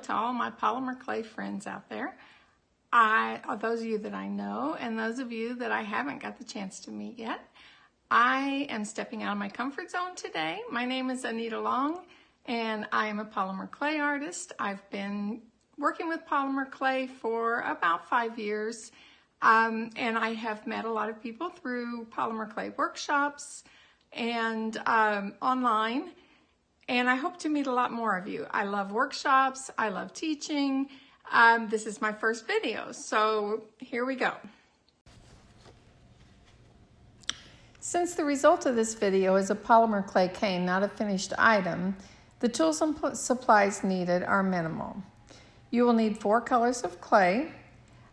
to all my polymer clay friends out there. Those of you that I know and those of you that I haven't got the chance to meet yet, I am stepping out of my comfort zone today. My name is Anita Long and I am a polymer clay artist. I've been working with polymer clay for about 5 years and I have met a lot of people through polymer clay workshops and online. And I hope to meet a lot more of you. I love workshops, I love teaching. This is my first video, so here we go. Since the result of this video is a polymer clay cane, not a finished item, the tools and supplies needed are minimal. You will need 4 colors of clay.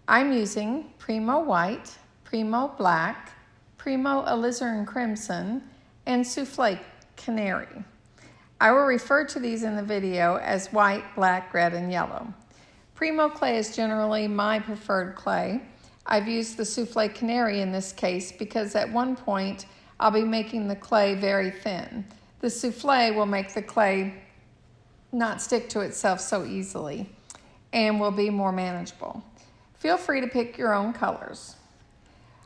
I'm using Premo White, Premo Black, Premo Alizarin Crimson, and Soufle Canary. I will refer to these in the video as white, black, red, and yellow. Premo clay is generally my preferred clay. I've used the Soufle Canary in this case because at one point I'll be making the clay very thin. The souffle will make the clay not stick to itself so easily and will be more manageable. Feel free to pick your own colors.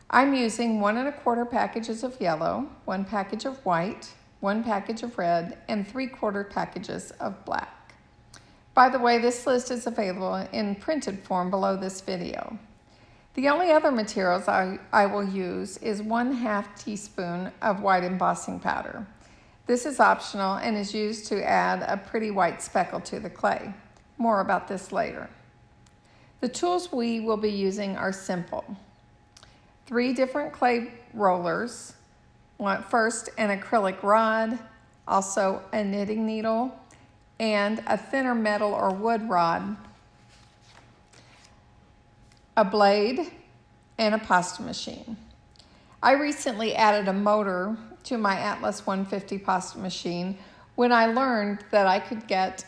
I'm using 1 1/4 packages of yellow, 1 package of white, 1 package of red, and 3/4 packages of black. By the way, this list is available in printed form below this video. The only other materials I will use is 1/2 teaspoon of white embossing powder. This is optional and is used to add a pretty white speckle to the clay. More about this later. The tools we will be using are simple. 3 different clay rollers. First, an acrylic rod, also a knitting needle, and a thinner metal or wood rod, a blade, and a pasta machine. I recently added a motor to my Atlas 150 pasta machine when I learned that I could get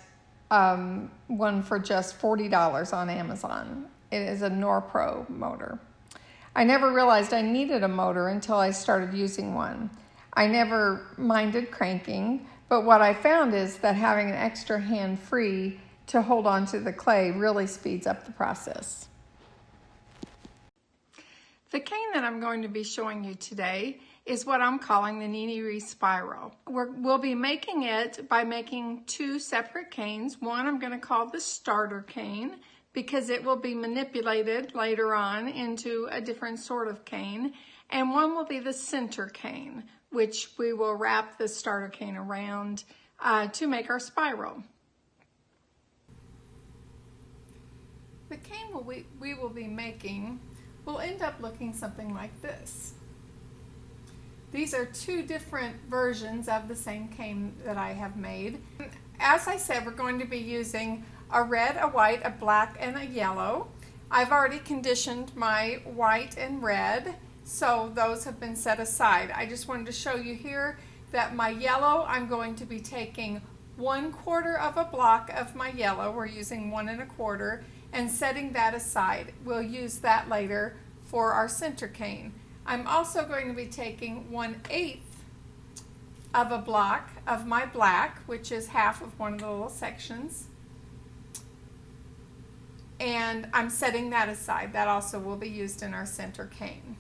one for just $40 on Amazon. It is a Norpro motor. I never realized I needed a motor until I started using one. I never minded cranking, but what I found is that having an extra hand free to hold on to the clay really speeds up the process. The cane that I'm going to be showing you today is what I'm calling the Nee Nee Ree Spiral. We'll be making it by making 2 separate canes. One I'm going to call the starter cane, because it will be manipulated later on into a different sort of cane. And one will be the center cane, which we will wrap the starter cane around to make our spiral. The cane we will be making will end up looking something like this. These are 2 different versions of the same cane that I have made. As I said, we're going to be using a red, a white, a black, and a yellow. I've already conditioned my white and red, so those have been set aside. I just wanted to show you here that my yellow, I'm going to be taking 1/4 of a block of my yellow, we're using 1 1/4, and setting that aside. We'll use that later for our center cane. I'm also going to be taking 1/8 of a block of my black, which is half of one of the little sections, and I'm setting that aside. That also will be used in our center cane.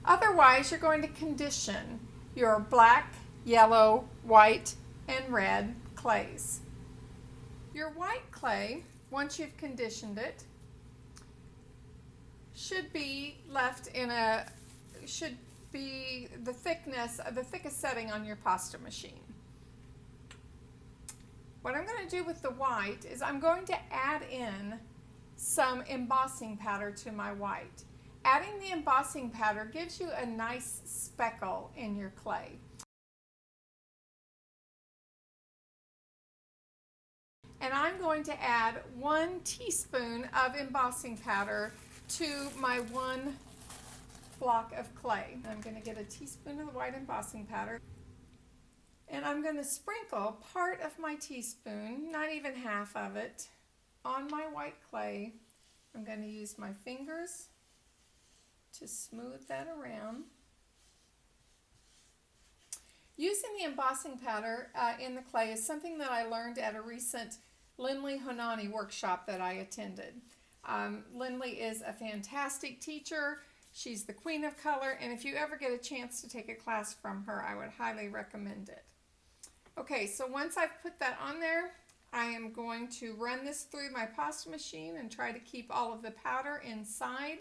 Otherwise, you're going to condition your black, yellow, white, and red clays. Your white clay, once you've conditioned it, should be left in should be the thickest setting on your pasta machine. What I'm going to do with the white is I'm going to add in some embossing powder to my white. Adding the embossing powder gives you a nice speckle in your clay. And I'm going to add 1 teaspoon of embossing powder to my 1 block of clay. I'm going to get a teaspoon of the white embossing powder. And I'm going to sprinkle part of my teaspoon, not even half of it, on my white clay. I'm going to use my fingers to smooth that around. Using the embossing powder in the clay is something that I learned at a recent Lindley Honani workshop that I attended. Lindley is a fantastic teacher. She's the queen of color, and if you ever get a chance to take a class from her, I would highly recommend it. Okay, so once I've put that on there, I am going to run this through my pasta machine and try to keep all of the powder inside.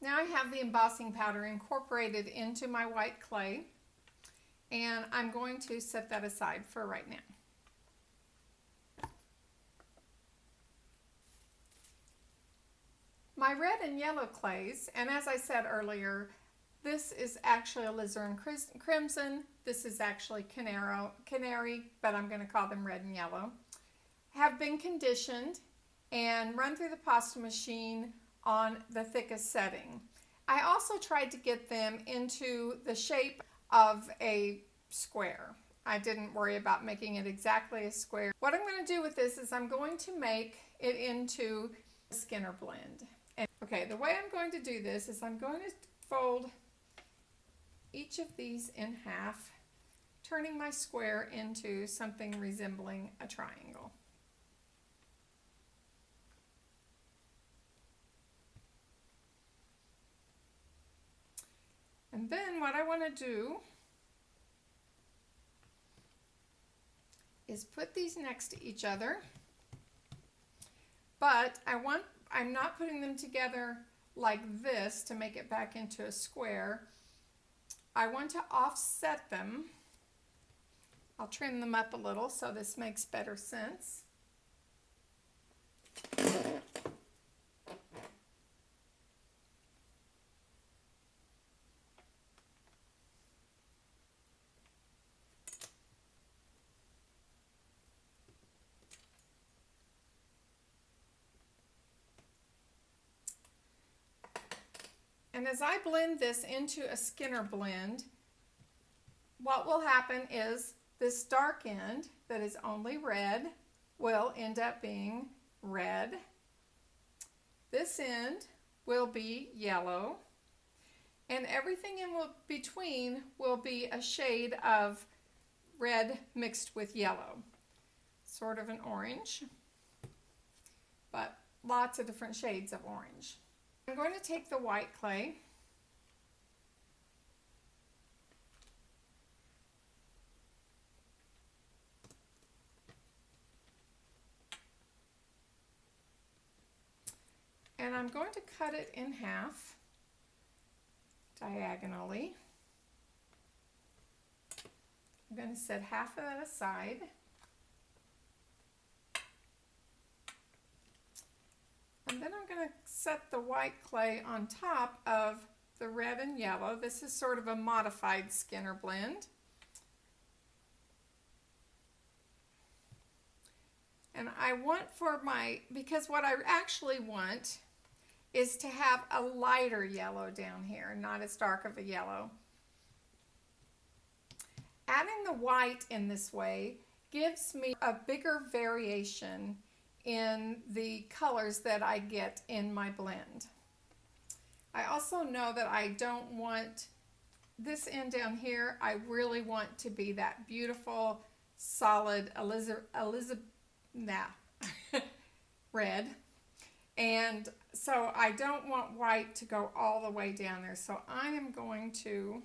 Now I have the embossing powder incorporated into my white clay, and I'm going to set that aside for right now. My red and yellow clays, and as I said earlier, this is actually Alizarin Crimson, this is actually Canary, but I'm going to call them red and yellow, have been conditioned and run through the pasta machine on the thickest setting. I also tried to get them into the shape of a square. I didn't worry about making it exactly a square. What I'm going to do with this is I'm going to make it into a Skinner blend. And, okay, the way I'm going to do this is I'm going to fold each of these in half, turning my square into something resembling a triangle. And then what I want to do is put these next to each other, but I'm not putting them together like this to make it back into a square. I want to offset them. I'll trim them up a little so this makes better sense. And as I blend this into a Skinner blend, what will happen is this dark end that is only red will end up being red. This end will be yellow. And everything in between will be a shade of red mixed with yellow. Sort of an orange, but lots of different shades of orange. I'm going to take the white clay and I'm going to cut it in half diagonally. I'm going to set half of that aside. And then I'm going to set the white clay on top of the red and yellow. This is sort of a modified Skinner blend. And I want because what I actually want is to have a lighter yellow down here, not as dark of a yellow. Adding the white in this way gives me a bigger variation in the colors that I get in my blend. I also know that I don't want this end down here. I really want to be that beautiful, solid red. And so I don't want white to go all the way down there. So I am going to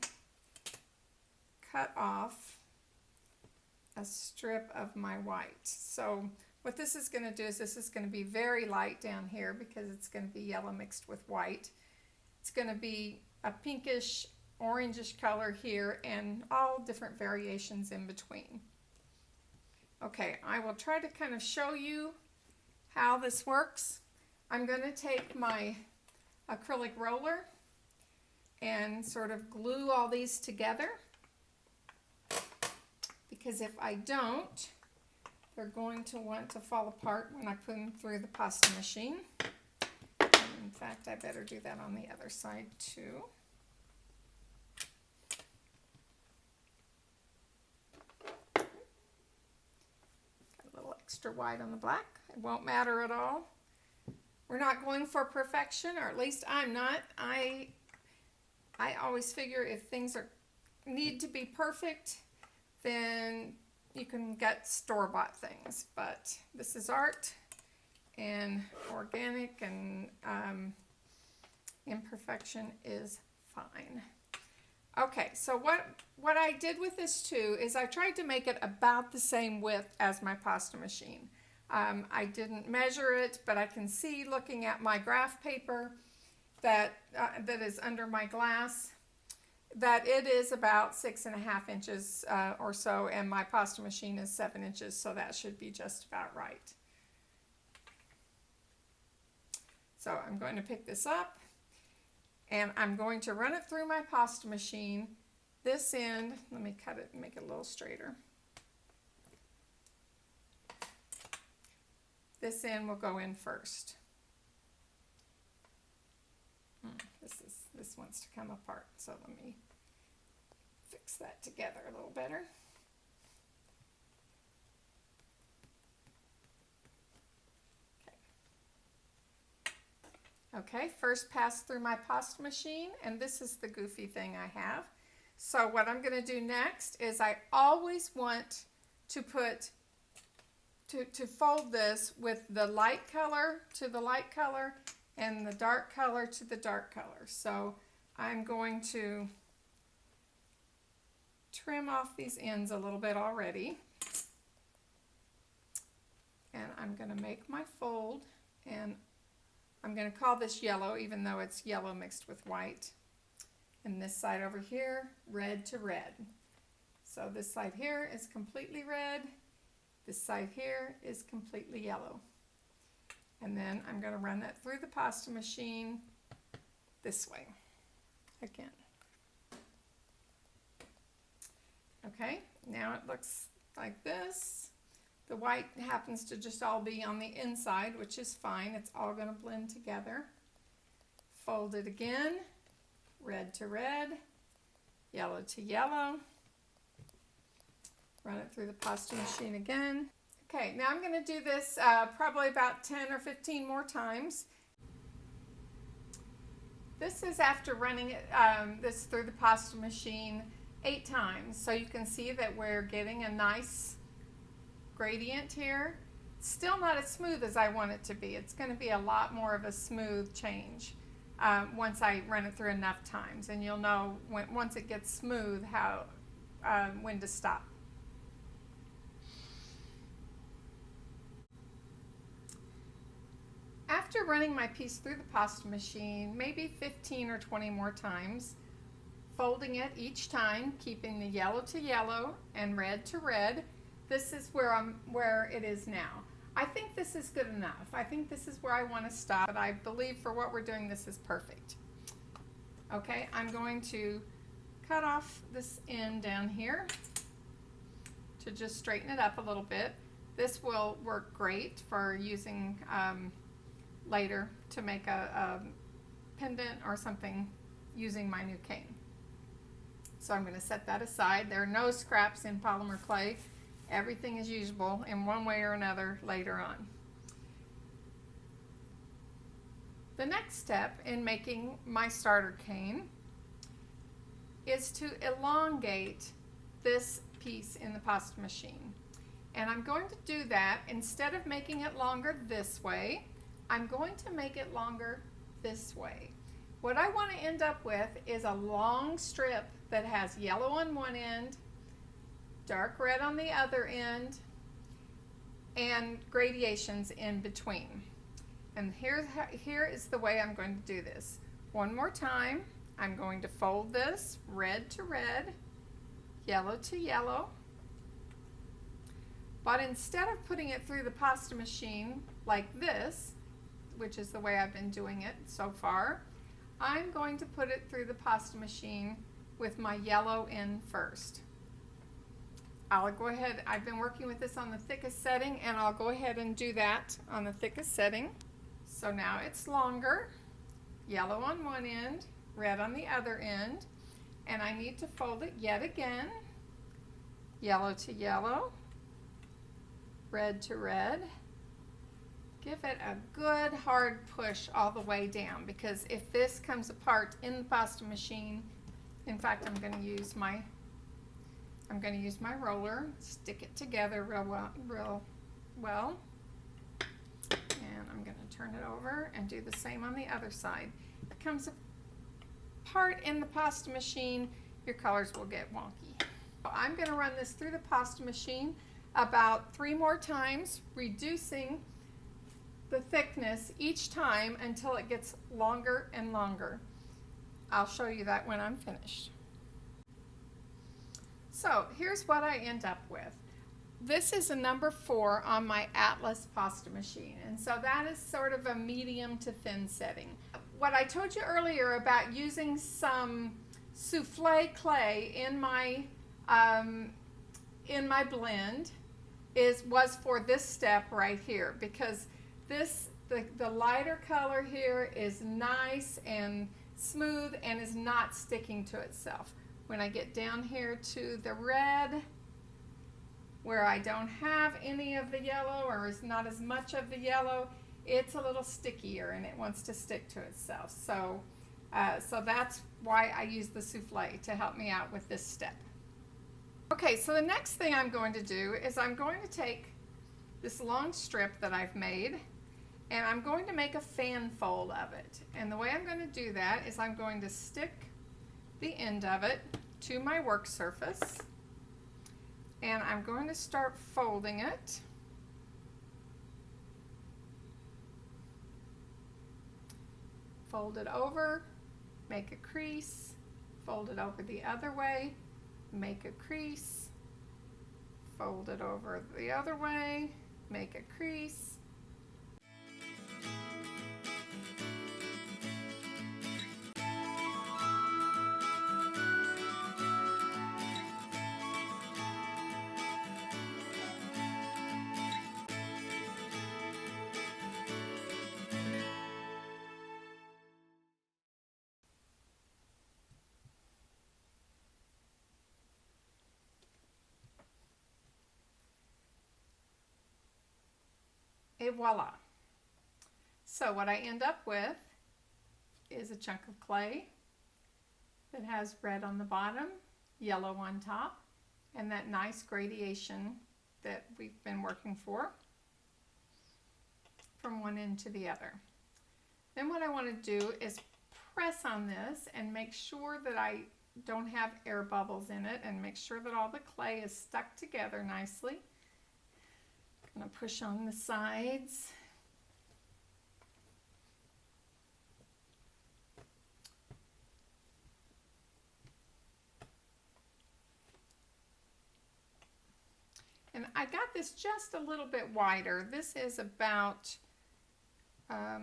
cut off a strip of my white. So what this is going to do is this is going to be very light down here because it's going to be yellow mixed with white. It's going to be a pinkish, orangish color here and all different variations in between. Okay, I will try to kind of show you how this works. I'm going to take my acrylic roller and sort of glue all these together because if I don't, they're going to want to fall apart when I put them through the pasta machine. In fact, I better do that on the other side too. Got a little extra white on the black. It won't matter at all. We're not going for perfection, or at least I'm not. I always figure if things need to be perfect, then you can get store-bought things. But this is art and organic, and imperfection is fine. Okay, so what I did with this too is I tried to make it about the same width as my pasta machine. I didn't measure it, but I can see looking at my graph paper that is under my glass that it is about 6.5 inches or so, and my pasta machine is 7 inches, so that should be just about right. So I'm going to pick this up, and I'm going to run it through my pasta machine. This end, let me cut it and make it a little straighter. This end will go in first. This wants to come apart, so let me fix that together a little better. Okay, first pass through my pasta machine, and this is the goofy thing I have. So what I'm going to do next is I always want to fold this with the light color to the light color and the dark color to the dark color. So I'm going to trim off these ends a little bit already. And I'm going to make my fold, and I'm going to call this yellow, even though it's yellow mixed with white. And this side over here, red to red. So this side here is completely red. This side here is completely yellow. And then I'm going to run that through the pasta machine this way again. Okay, now it looks like this. The white happens to just all be on the inside, which is fine. It's all going to blend together. Fold it again, red to red, yellow to yellow. Run it through the pasta machine again. Okay, now I'm going to do this probably about 10 or 15 more times. This is after running it, this through the pasta machine 8 times. So you can see that we're getting a nice gradient here. It's still not as smooth as I want it to be. It's going to be a lot more of a smooth change once I run it through enough times. And you'll know once it gets smooth when to stop. After running my piece through the pasta machine, maybe 15 or 20 more times, folding it each time, keeping the yellow to yellow and red to red, this is where it is now. I think this is good enough. I think this is where I want to stop, but I believe for what we're doing, this is perfect. Okay, I'm going to cut off this end down here to just straighten it up a little bit. This will work great for using later to make a pendant or something using my new cane. So I'm going to set that aside. There are no scraps in polymer clay. Everything is usable in one way or another later on. The next step in making my starter cane is to elongate this piece in the pasta machine. And I'm going to do that, instead of making it longer this way, I'm going to make it longer this way. What I want to end up with is a long strip that has yellow on one end, dark red on the other end, and gradations in between. And here is the way I'm going to do this. One more time, I'm going to fold this red to red, yellow to yellow. But instead of putting it through the pasta machine like this, which is the way I've been doing it so far, I'm going to put it through the pasta machine with my yellow in first. I'll go ahead, I've been working with this on the thickest setting, and I'll go ahead and do that on the thickest setting. So now it's longer, yellow on one end, red on the other end, and I need to fold it yet again, yellow to yellow, red to red. Give it a good hard push all the way down, because if this comes apart in the pasta machine, in fact, I'm going to use my roller, stick it together real well, and I'm going to turn it over and do the same on the other side. If it comes apart in the pasta machine, your colors will get wonky. I'm going to run this through the pasta machine about 3 more times, reducing the thickness each time until it gets longer and longer. I'll show you that when I'm finished. So here's what I end up with. This is a number 4 on my Atlas pasta machine, and so that is sort of a medium to thin setting. What I told you earlier about using some souffle clay in my blend was for this step right here, because the lighter color here is nice and smooth and is not sticking to itself. When I get down here to the red, where I don't have any of the yellow or is not as much of the yellow, it's a little stickier and it wants to stick to itself. So that's why I use the souffle to help me out with this step. Okay, so the next thing I'm going to do is I'm going to take this long strip that I've made, and I'm going to make a fan fold of it. And the way I'm going to do that is I'm going to stick the end of it to my work surface, and I'm going to start folding it. Fold it over, make a crease, fold it over the other way, make a crease, fold it over the other way, make a crease. Et voila. So what I end up with is a chunk of clay that has red on the bottom, yellow on top, and that nice gradation that we've been working for from one end to the other. Then what I want to do is press on this and make sure that I don't have air bubbles in it, and make sure that all the clay is stuck together nicely. I'm going to push on the sides. And I got this just a little bit wider. This is about a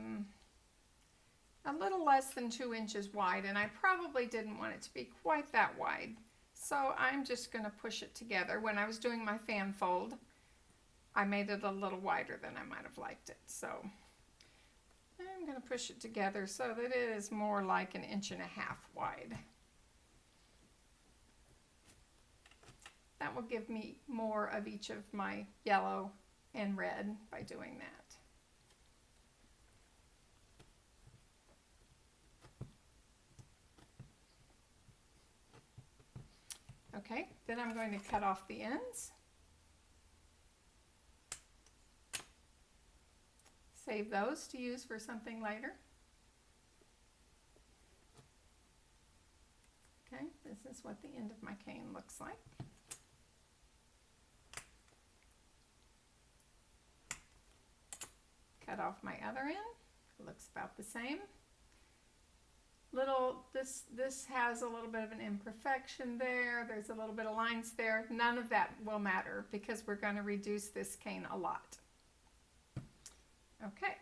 little less than 2 inches wide, and I probably didn't want it to be quite that wide. So I'm just going to push it together. When I was doing my fan fold, I made it a little wider than I might have liked it. So I'm going to push it together so that it is more like 1.5 inches wide. That will give me more of each of my yellow and red by doing that. Okay, then I'm going to cut off the ends. Save those to use for something later. Okay, this is what the end of my cane looks like. Cut off my other end. It looks about the same. This has a little bit of an imperfection there. There's a little bit of lines there. None of that will matter because we're going to reduce this cane a lot. Okay.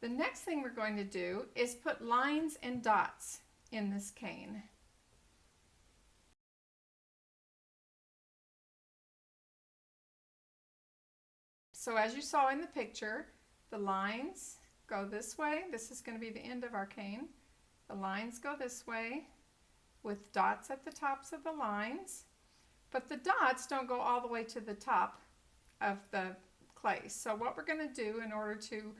The next thing we're going to do is put lines and dots in this cane. So as you saw in the picture, the lines go this way. This is going to be the end of our cane. The lines go this way with dots at the tops of the lines, but the dots don't go all the way to the top of the clay. So what we're going to do in order to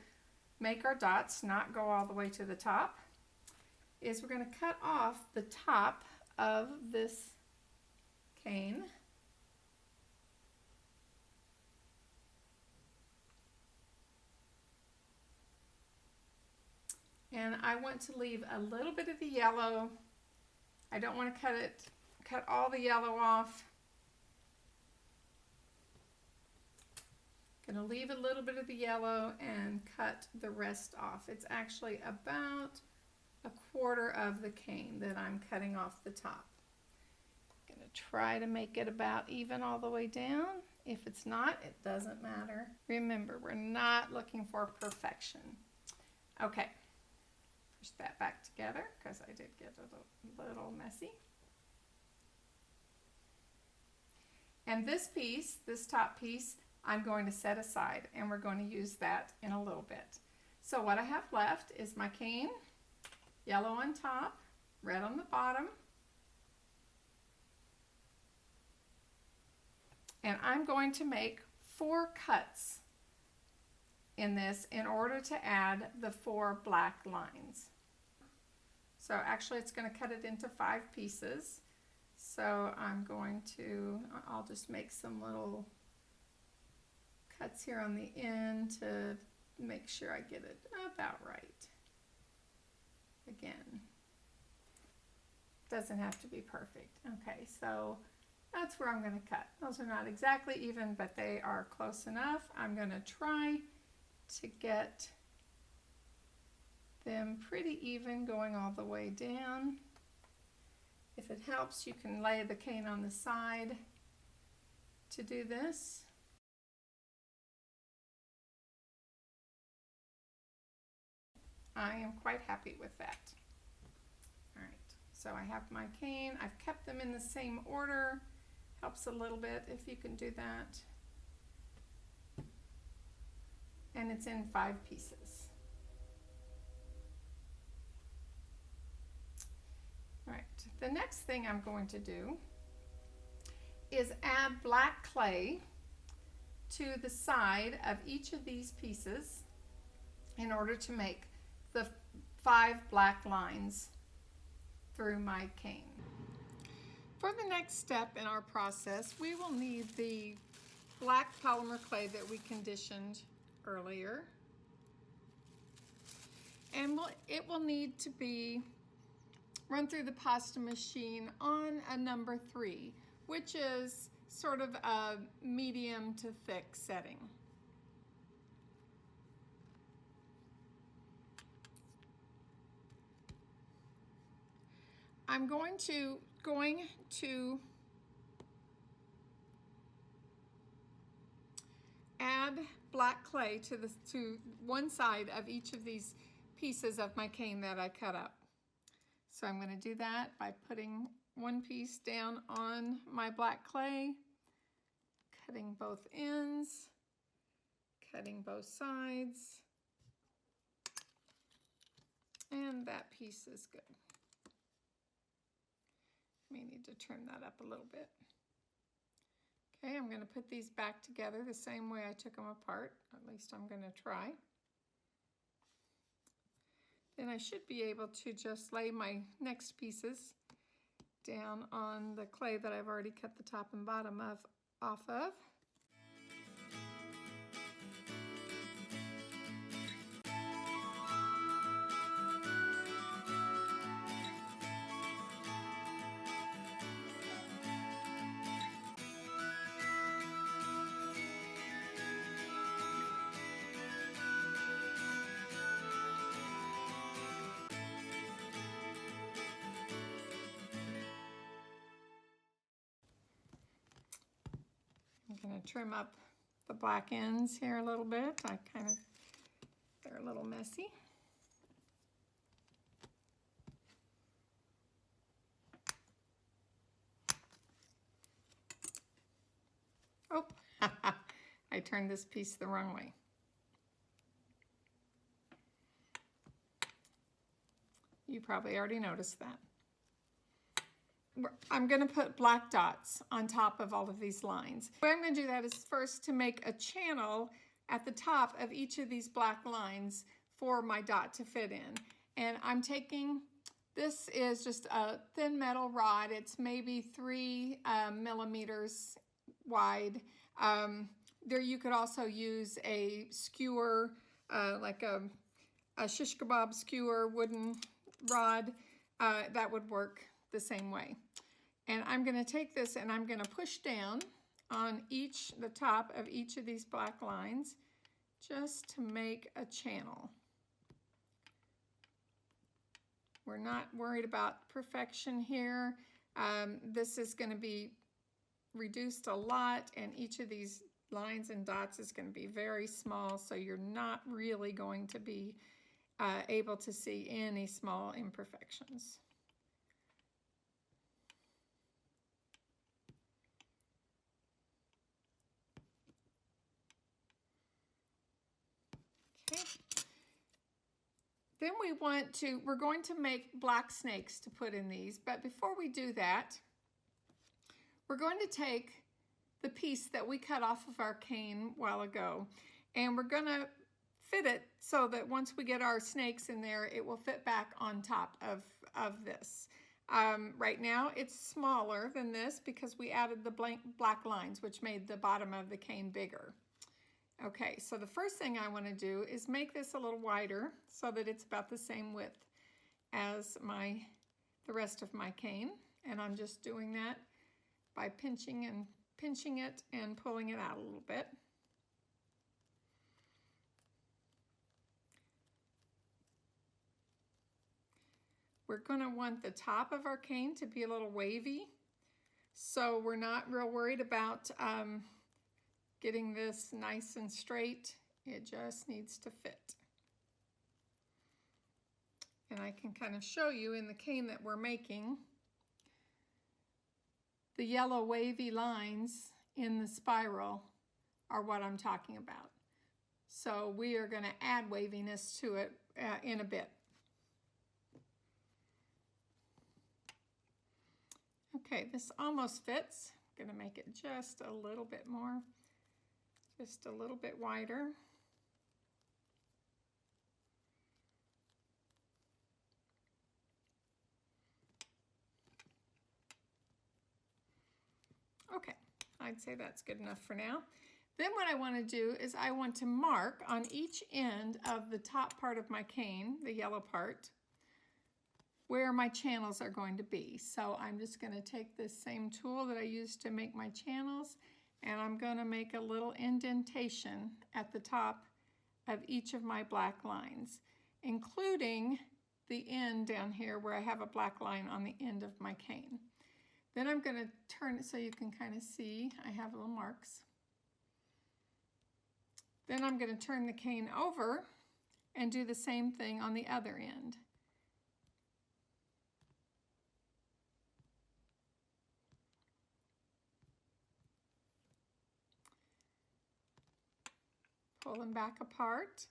make our dots not go all the way to the top is we're going to cut off the top of this cane. And I want to leave a little bit of the yellow. I don't want to cut all the yellow off. Going to leave a little bit of the yellow and cut the rest off. It's actually about 1/4 of the cane that I'm cutting off the top. I'm going to try to make it about even all the way down. If it's not, it doesn't matter. Remember, we're not looking for perfection. Okay. Push that back together because I did get a little messy. And this piece, this top piece, I'm going to set aside, and we're going to use that in a little bit. So what I have left is my cane, yellow on top, red on the bottom. And I'm going to make 4 cuts in this in order to add the 4 black lines. So actually it's going to cut it into 5 pieces. So I'll just make some little cuts here on the end to make sure I get it about right. Again, doesn't have to be perfect. Okay, so that's where I'm going to cut. Those are not exactly even, but they are close enough. I'm going to try to get them pretty even going all the way down. If it helps, you can lay the cane on the side to do this. I am quite happy with that. All right, so I have my cane. I've kept them in the same order. Helps a little bit if you can do that. And it's in 5 pieces. All right, the next thing I'm going to do is add black clay to the side of each of these pieces in order to make the 5 black lines through my cane. For the next step in our process, we will need the black polymer clay that we conditioned earlier. And it will need to be run through the pasta machine on a number 3, which is sort of a medium to thick setting. I'm going to add black clay to one side of each of these pieces of my cane that I cut up. So I'm going to do that by putting one piece down on my black clay, cutting both ends, cutting both sides, and that piece is good. May need to trim that up a little bit. Okay, I'm going to put these back together the same way I took them apart. At least I'm going to try. Then I should be able to just lay my next pieces down on the clay that I've already cut the top and bottom off of. I'm going to trim up the black ends here a little bit. They're a little messy. Oh, I I turned this piece the wrong way. You probably already noticed that. I'm going to put black dots on top of all of these lines. The way I'm going to do that is first to make a channel at the top of each of these black lines for my dot to fit in. And I'm taking, this is just a thin metal rod. It's maybe 3 millimeters wide. There you could also use a skewer, like a shish kebab skewer wooden rod. That would work the same way. And I'm going to take this and I'm going to push down on the top of each of these black lines just to make a channel. We're not worried about perfection here. This is going to be reduced a lot, and each of these lines and dots is going to be very small, so you're not really going to be able to see any small imperfections. Okay. Then we're going to make black snakes to put in these, but before we do that, we're going to take the piece that we cut off of our cane a while ago, and we're going to fit it so that once we get our snakes in there, it will fit back on top of this. Right now, it's smaller than this because we added the black lines, which made the bottom of the cane bigger. Okay, so the first thing I want to do is make this a little wider so that it's about the same width as the rest of my cane. And I'm just doing that by pinching it and pulling it out a little bit. We're going to want the top of our cane to be a little wavy, so we're not real worried about getting this nice and straight. It just needs to fit. And I can kind of show you in the cane that we're making, the yellow wavy lines in the spiral are what I'm talking about. So we are going to add waviness to it in a bit. Okay, this almost fits. I'm going to make it just a little bit more. Just a little bit wider. Okay, I'd say that's good enough for now. Then what I want to do is I want to mark on each end of the top part of my cane, the yellow part, where my channels are going to be. So I'm just going to take this same tool that I used to make my channels, and I'm going to make a little indentation at the top of each of my black lines, including the end down here where I have a black line on the end of my cane. Then I'm going to turn it so you can kind of see I have little marks. Then I'm going to turn the cane over and do the same thing on the other end. Pull them back apart.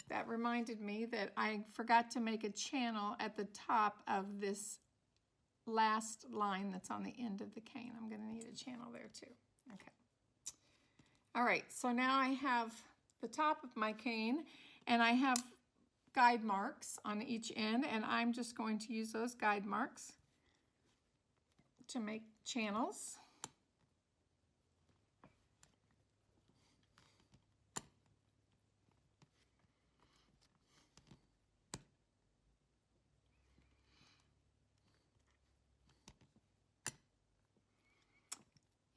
That reminded me that I forgot to make a channel at the top of this last line that's on the end of the cane. I'm going to need a channel there too. Okay. All right, so now I have the top of my cane and I have guide marks on each end, and I'm just going to use those guide marks to make channels.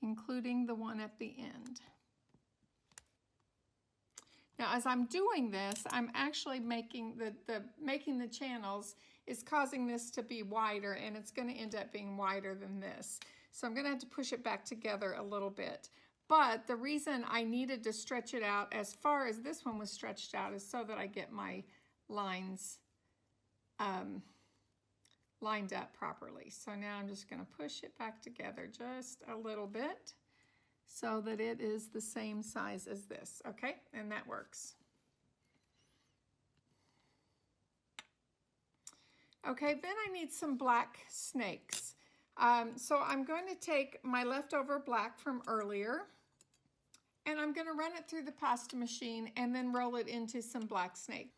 Including the one at the end. Now, as I'm doing this, I'm actually making making the channels is causing this to be wider, and it's going to end up being wider than this. So I'm going to have to push it back together a little bit. But the reason I needed to stretch it out as far as this one was stretched out is so that I get my lines lined up properly. So now I'm just going to push it back together just a little bit so that it is the same size as this, okay? And that works. Okay, then I need some black snakes. So I'm going to take my leftover black from earlier, and I'm going to run it through the pasta machine and then roll it into some black snake.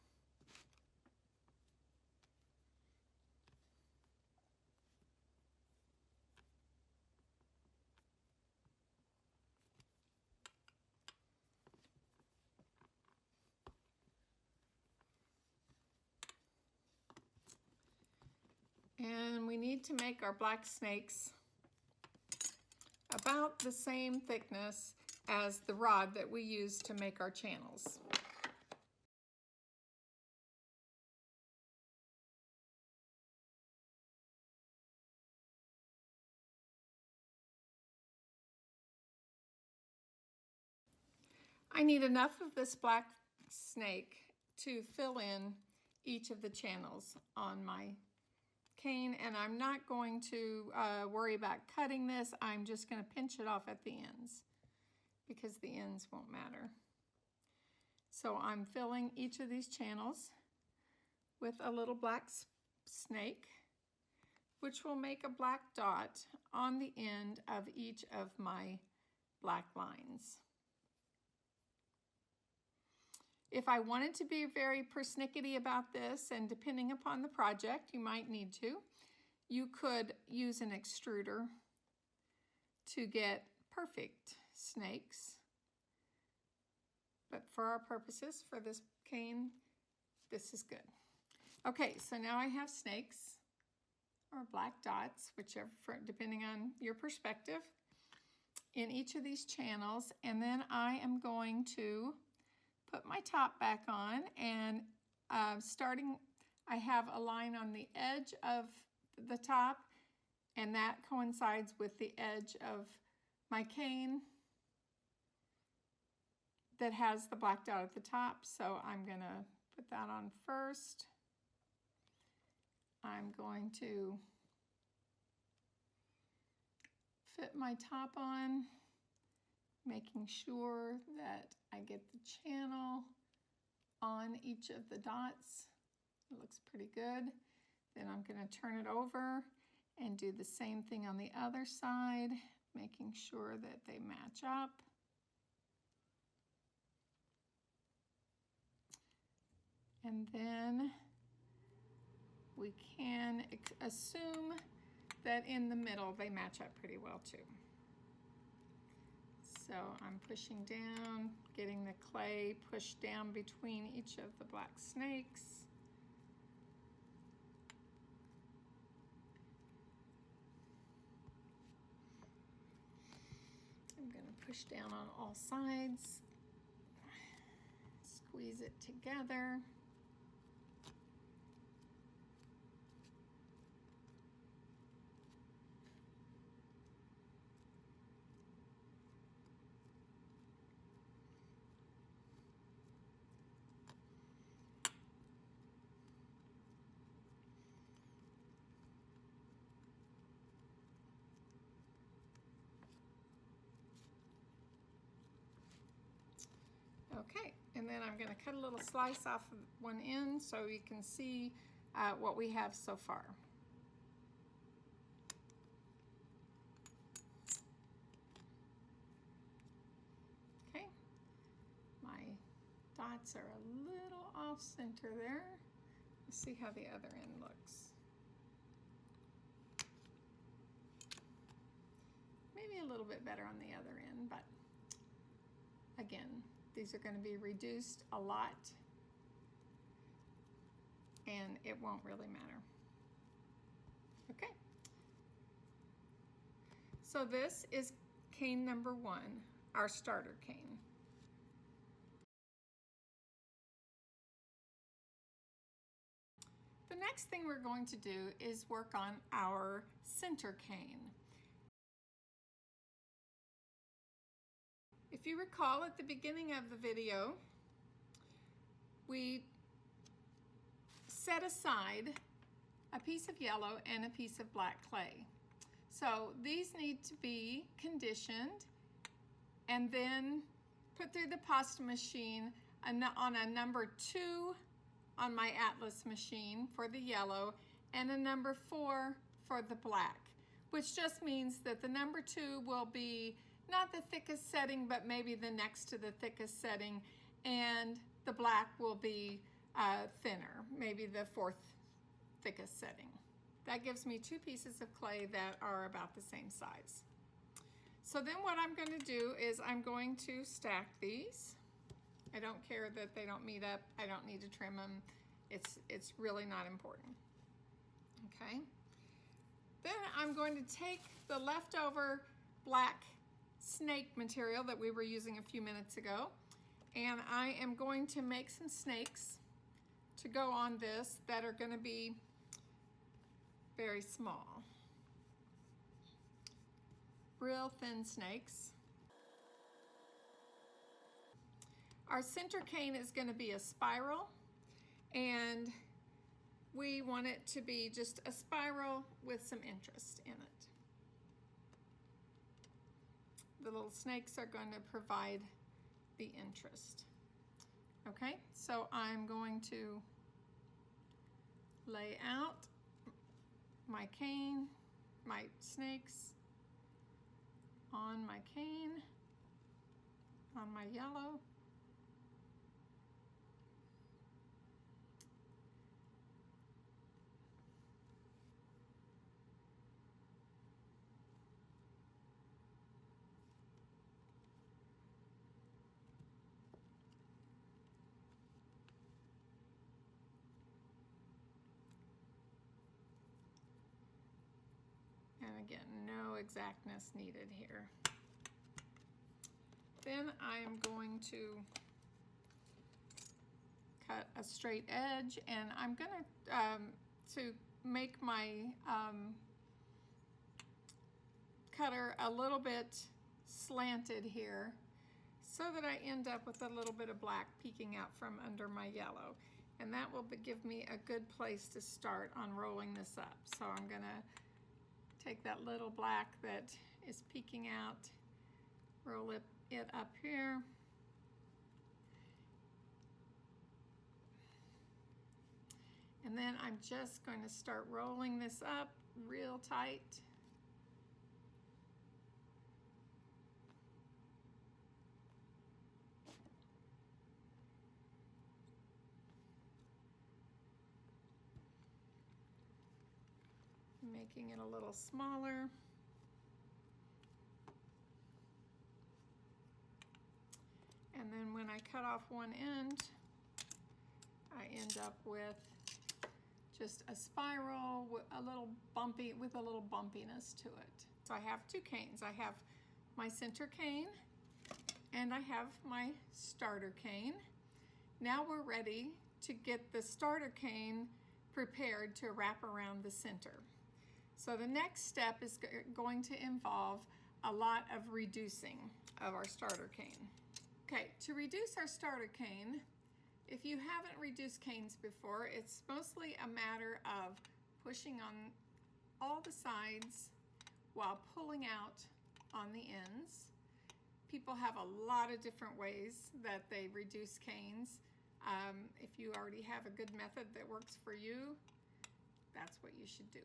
And we need to make our black snakes about the same thickness as the rod that we use to make our channels. I need enough of this black snake to fill in each of the channels on my cane, and I'm not going to worry about cutting this. I'm just going to pinch it off at the ends because the ends won't matter. So I'm filling each of these channels with a little black snake, which will make a black dot on the end of each of my black lines. If I wanted to be very persnickety about this, and depending upon the project, you might need to, you could use an extruder to get perfect snakes. But for our purposes, for this cane, this is good. Okay, so now I have snakes, or black dots, whichever, depending on your perspective, in each of these channels, and then I am going to put my top back on, and I have a line on the edge of the top, and that coincides with the edge of my cane that has the black dot at the top. So I'm gonna put that on first. I'm going to fit my top on, making sure that I get the channel on each of the dots. It looks pretty good. Then I'm going to turn it over and do the same thing on the other side, making sure that they match up. And then we can assume that in the middle they match up pretty well too. So I'm pushing down, getting the clay pushed down between each of the black snakes. I'm going to push down on all sides, squeeze it together. Okay, and then I'm going to cut a little slice off of one end so you can see what we have so far. Okay, my dots are a little off center there. Let's see how the other end looks. Maybe a little bit better on the other end, but again, these are going to be reduced a lot, and it won't really matter. Okay. So this is cane number 1, our starter cane. The next thing we're going to do is work on our center cane. If you recall at the beginning of the video, we set aside a piece of yellow and a piece of black clay. So these need to be conditioned and then put through the pasta machine on a number 2 on my Atlas machine for the yellow, and a number 4 for the black, which just means that the number 2 will be not the thickest setting, but maybe the next to the thickest setting, and the black will be thinner, maybe the 4th thickest setting. That gives me 2 pieces of clay that are about the same size. So then what I'm going to do is I'm going to stack these. I don't care that they don't meet up. I don't need to trim them. It's really not important. Okay. Then I'm going to take the leftover black snake material that we were using a few minutes ago, and I am going to make some snakes to go on this that are going to be very small. Real thin snakes. Our center cane is going to be a spiral, and we want it to be just a spiral with some interest in it. The little snakes are going to provide the interest. Okay, so I'm going to lay out my cane, my snakes on my cane, on my yellow. And again, no exactness needed here. Then I am going to cut a straight edge, and I'm going to make my cutter a little bit slanted here so that I end up with a little bit of black peeking out from under my yellow. And that will give me a good place to start on rolling this up. So I'm going to take that little black that is peeking out, roll it up here. And then I'm just going to start rolling this up real tight. Making it a little smaller. And then when I cut off one end, I end up with just a spiral with a little bumpiness to it. So I have 2 canes. I have my center cane and I have my starter cane. Now we're ready to get the starter cane prepared to wrap around the center. So the next step is going to involve a lot of reducing of our starter cane. Okay, to reduce our starter cane, if you haven't reduced canes before, it's mostly a matter of pushing on all the sides while pulling out on the ends. People have a lot of different ways that they reduce canes. If you already have a good method that works for you, that's what you should do.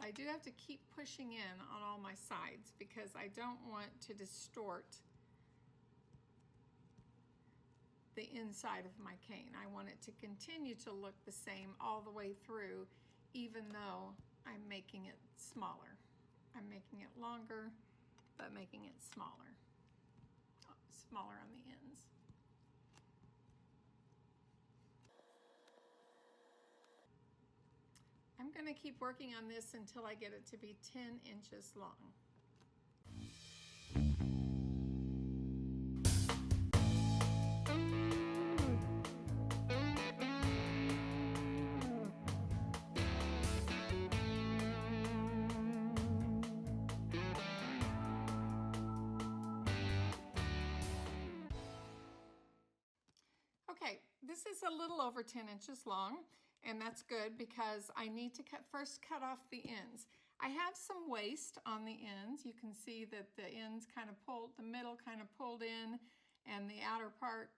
I do have to keep pushing in on all my sides because I don't want to distort the inside of my cane. I want it to continue to look the same all the way through, even though I'm making it smaller. I'm making it longer, but making it smaller on the ends. I'm going to keep working on this until I get it to be 10 inches long. Okay, this is a little over 10 inches long, and that's good because I need to first cut off the ends. I have some waste on the ends. You can see that the ends kind of pulled, the middle kind of pulled in, and the outer part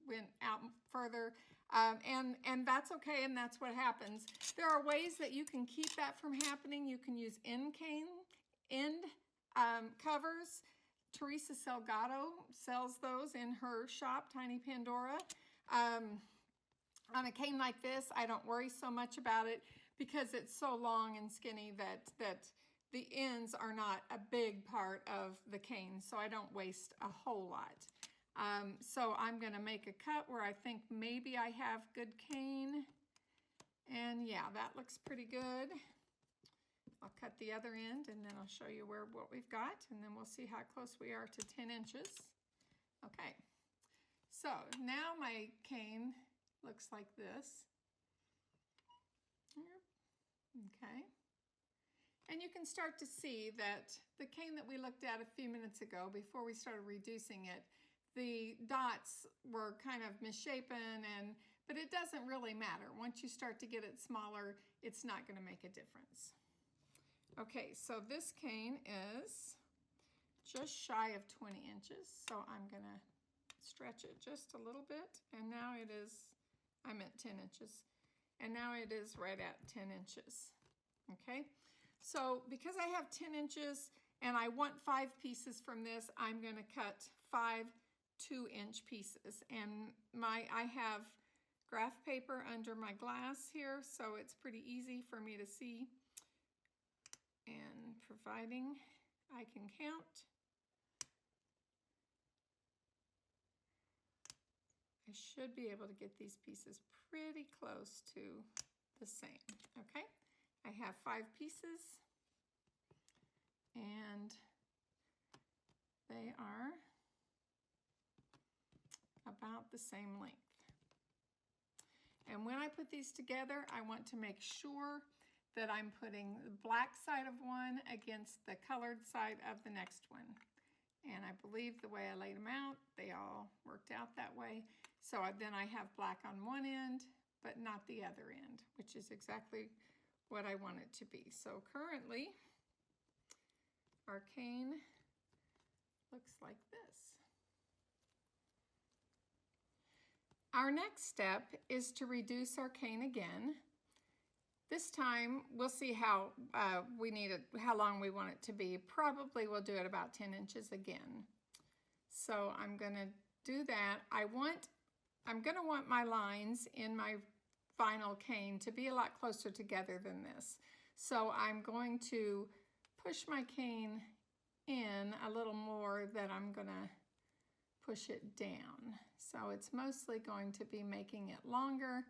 went out further, and that's okay, and that's what happens. There are ways that you can keep that from happening. You can use end covers. Teresa Salgado sells those in her shop, Tiny Pandora. On a cane like this, I don't worry so much about it because it's so long and skinny that the ends are not a big part of the cane, so I don't waste a whole lot. So I'm going to make a cut where I think maybe I have good cane. And yeah, that looks pretty good. I'll cut the other end and then I'll show you what we've got, and then we'll see how close we are to 10 inches. Okay, so now my cane looks like this. Okay. And you can start to see that the cane that we looked at a few minutes ago before we started reducing it, the dots were kind of misshapen, but it doesn't really matter. Once you start to get it smaller, it's not going to make a difference. Okay, so this cane is just shy of 20 inches, so I'm going to stretch it just a little bit, and now it is, I meant 10 inches, and now it is right at 10 inches. Okay, so because I have 10 inches and I want 5 pieces from this, I'm going to cut 5 2-inch pieces, and I have graph paper under my glass here, so it's pretty easy for me to see, and providing I can count, I should be able to get these pieces pretty close to the same. Okay, I have 5 pieces and they are about the same length. And when I put these together, I want to make sure that I'm putting the black side of one against the colored side of the next one. And I believe the way I laid them out, they all worked out that way. So then I have black on one end, but not the other end, which is exactly what I want it to be. So currently, our cane looks like this. Our next step is to reduce our cane again. This time, we'll see how how long we want it to be. Probably we'll do it about 10 inches again. So I'm gonna do that. I'm gonna want my lines in my vinyl cane to be a lot closer together than this. So I'm going to push my cane in a little more than I'm gonna push it down. So it's mostly going to be making it longer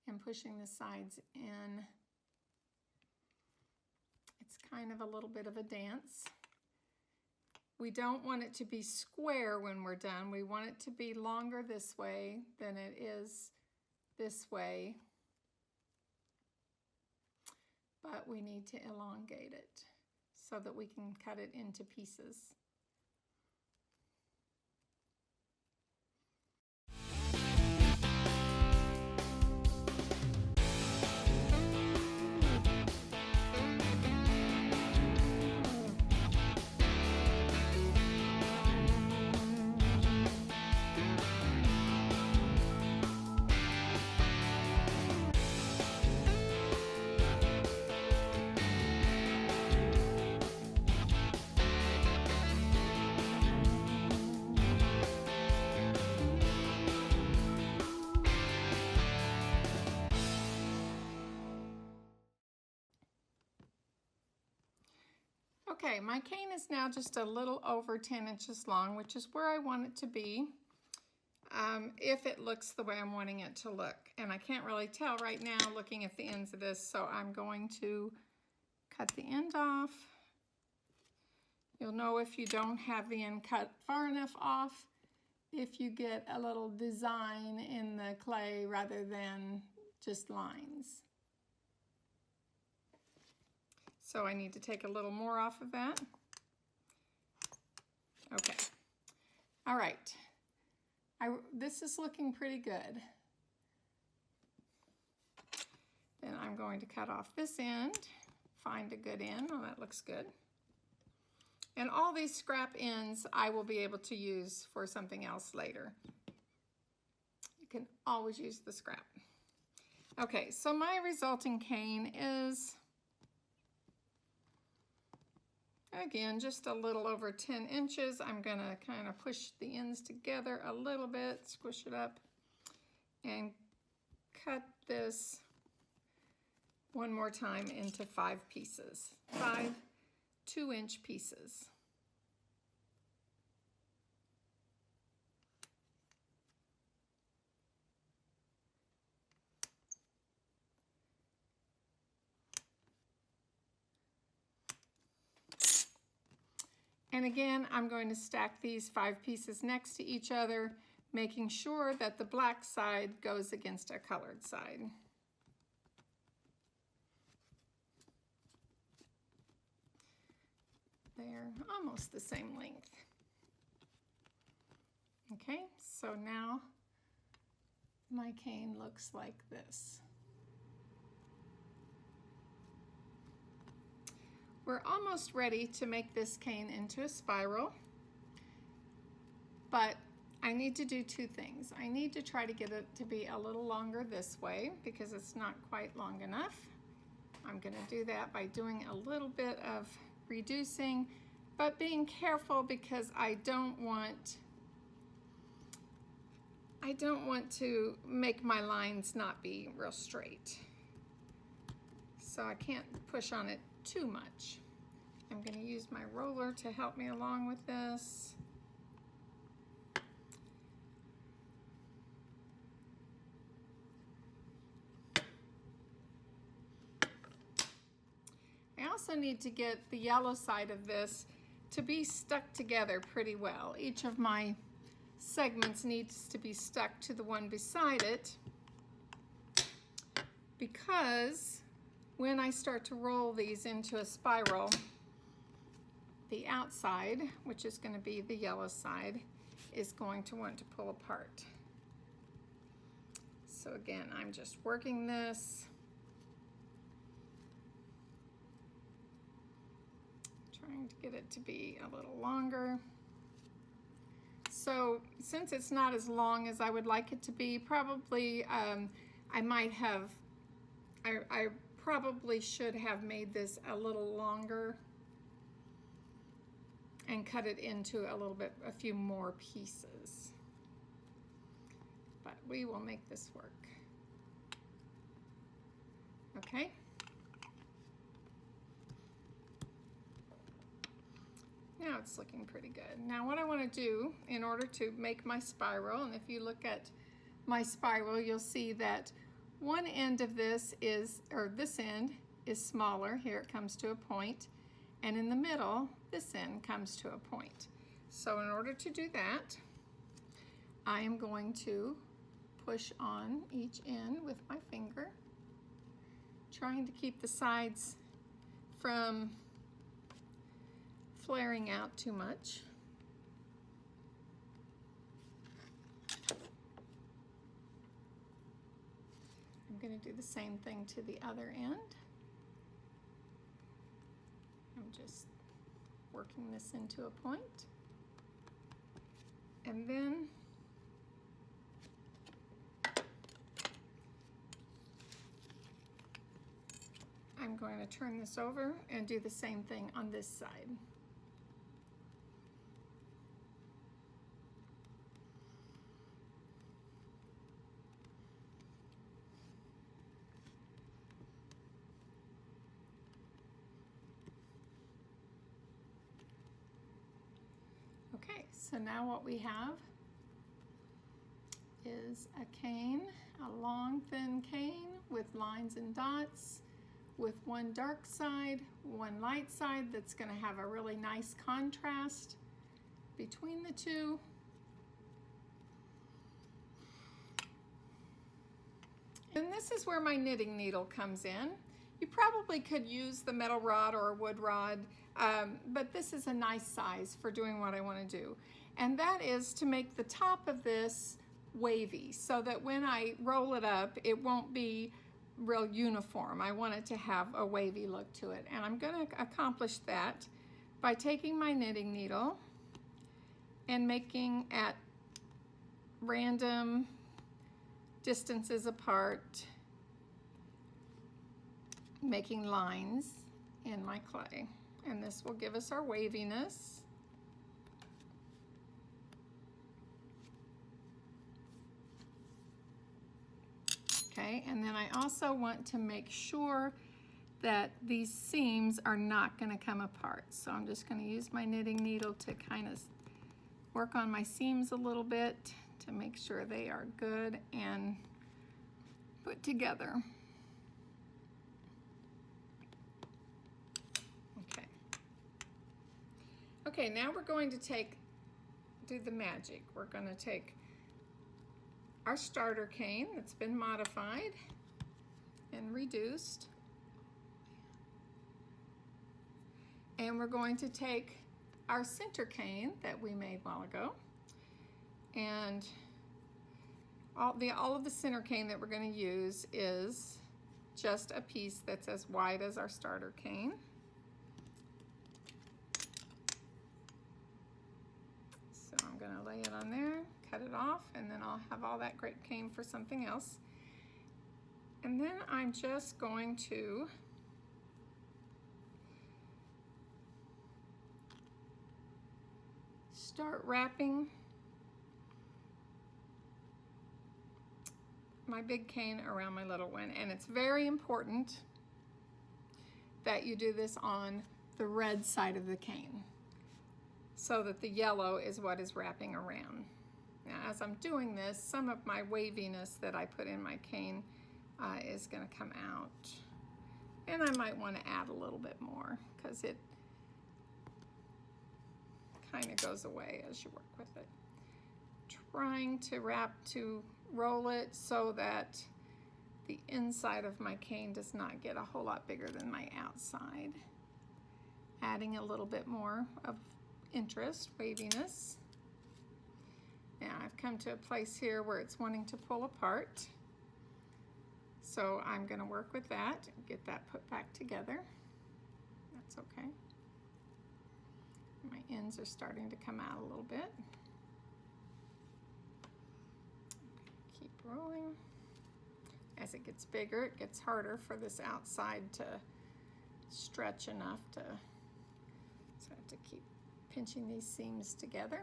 and pushing the sides in. It's kind of a little bit of a dance. We don't want it to be square when we're done. We want it to be longer this way than it is this way. But we need to elongate it so that we can cut it into pieces. Okay, my cane is now just a little over 10 inches long, which is where I want it to be, if it looks the way I'm wanting it to look. And I can't really tell right now looking at the ends of this, so I'm going to cut the end off. You'll know if you don't have the end cut far enough off if you get a little design in the clay rather than just lines. So I need to take a little more off of that. Okay, all right. This is looking pretty good. Then I'm going to cut off this end find a good end. Oh, that looks good. And all these scrap ends I will be able to use for something else later. You can always use the scrap. Okay, so my resulting cane is, again, just a little over 10 inches. I'm gonna kind of push the ends together a little bit, squish it up, and cut this one more time into 5 pieces, 5 2-inch pieces. And again, I'm going to stack these 5 pieces next to each other, making sure that the black side goes against a colored side. They're almost the same length. Okay, so now my cane looks like this. We're almost ready to make this cane into a spiral, but I need to do 2 things. I need to try to get it to be a little longer this way because it's not quite long enough. I'm going to do that by doing a little bit of reducing, but being careful because I don't want to make my lines not be real straight. So I can't push on it too much. I'm going to use my roller to help me along with this. I also need to get the yellow side of this to be stuck together pretty well. Each of my segments needs to be stuck to the one beside it, because when I start to roll these into a spiral, the outside, which is going to be the yellow side, is going to want to pull apart. So again, I'm just working this. Trying to get it to be a little longer. So since it's not as long as I would like it to be, probably I probably should have made this a little longer and cut it into a few more pieces. But we will make this work. Okay. Now it's looking pretty good. Now what I want to do in order to make my spiral, and if you look at my spiral, you'll see that one end of this is, or this end is smaller. Here it comes to a point, and in the middle, this end comes to a point. So in order to do that, I am going to push on each end with my finger, trying to keep the sides from flaring out too much. I'm going to do the same thing to the other end. I'm just working this into a point. And then I'm going to turn this over and do the same thing on this side. Okay, so now what we have is a cane, a long thin cane with lines and dots, with one dark side, one light side that's going to have a really nice contrast between the two. And this is where my knitting needle comes in. You probably could use the metal rod or a wood rod, but this is a nice size for doing what I want to do. And that is to make the top of this wavy so that when I roll it up, it won't be real uniform. I want it to have a wavy look to it. And I'm going to accomplish that by taking my knitting needle and making at random distances apart, making lines in my clay. And this will give us our waviness. Okay, and then I also want to make sure that these seams are not going to come apart. So I'm just going to use my knitting needle to kind of work on my seams a little bit to make sure they are good and put together. Okay, now we're going to do the magic. We're going to take our starter cane that's been modified and reduced, and we're going to take our center cane that we made a while ago, and all of the center cane that we're going to use is just a piece that's as wide as our starter cane. So I'm going to lay it on there, cut it off, and then I'll have all that great cane for something else. And then I'm just going to start wrapping my big cane around my little one. And it's very important that you do this on the red side of the cane, so that the yellow is what is wrapping around. Now, as I'm doing this, some of my waviness that I put in my cane is going to come out. And I might want to add a little bit more because it kind of goes away as you work with it. Trying to roll it so that the inside of my cane does not get a whole lot bigger than my outside. Adding a little bit more of interest, waviness. Now I've come to a place here where it's wanting to pull apart. So I'm going to work with that and get that put back together. That's okay. My ends are starting to come out a little bit. Keep rolling. As it gets bigger, it gets harder for this outside to stretch enough to, so I have to keep pinching these seams together.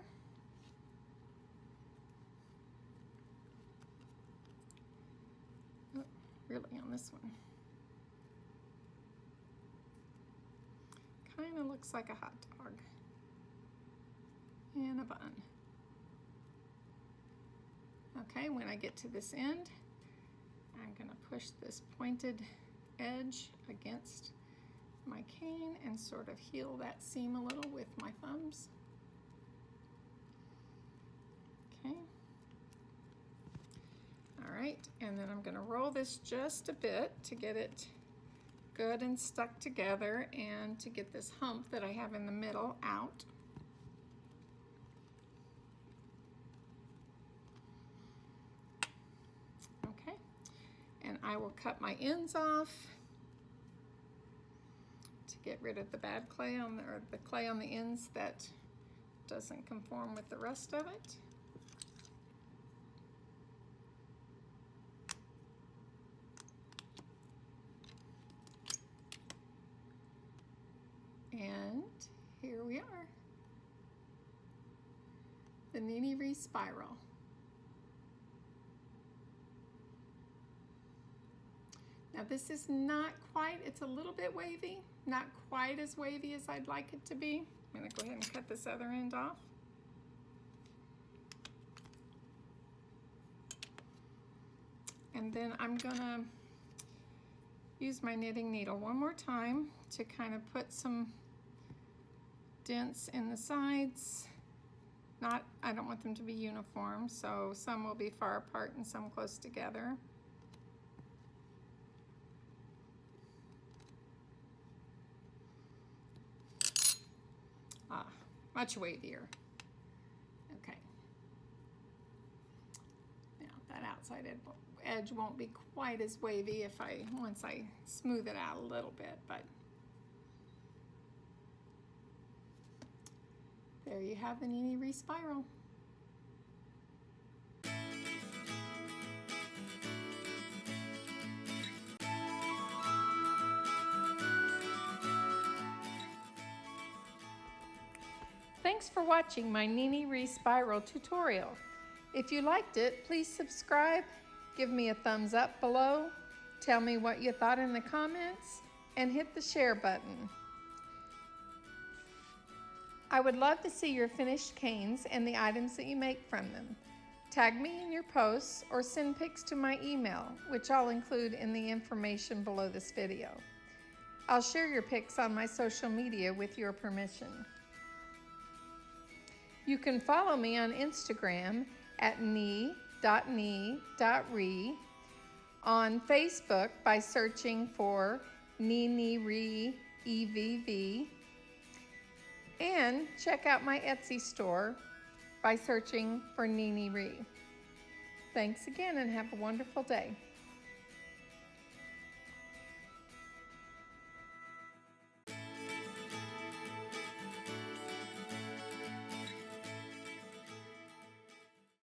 Oh, really on this one. Kind of looks like a hot dog in a bun. Okay, when I get to this end, I'm going to push this pointed edge against my cane and sort of heel that seam a little with my thumbs. Okay. All right, and then I'm going to roll this just a bit to get it good and stuck together and to get this hump that I have in the middle out. Okay, and I will cut my ends off to get rid of the bad clay or the clay on the ends that doesn't conform with the rest of it. And here we are, the Nee Nee Ree spiral. Now this is not quite, it's a little bit wavy, not quite as wavy as I'd like it to be. I'm going to go ahead and cut this other end off. And then I'm going to use my knitting needle one more time to kind of put some dents in the sides. I don't want them to be uniform, so some will be far apart and some close together. Much wavier. Okay. Now that outside edge won't be quite as wavy once I smooth it out a little bit, but there you have the Nee Nee Ree spiral. Thanks for watching my Nee Nee Ree spiral tutorial. If you liked it, please subscribe, give me a thumbs up below, tell me what you thought in the comments, and hit the share button. I would love to see your finished canes and the items that you make from them. Tag me in your posts or send pics to my email, which I'll include in the information below this video. I'll share your pics on my social media with your permission. You can follow me on Instagram at nee.nee.ree, on Facebook by searching for Nee Nee Ree EVV, and check out my Etsy store by searching for Nee Nee Ree. Thanks again and have a wonderful day.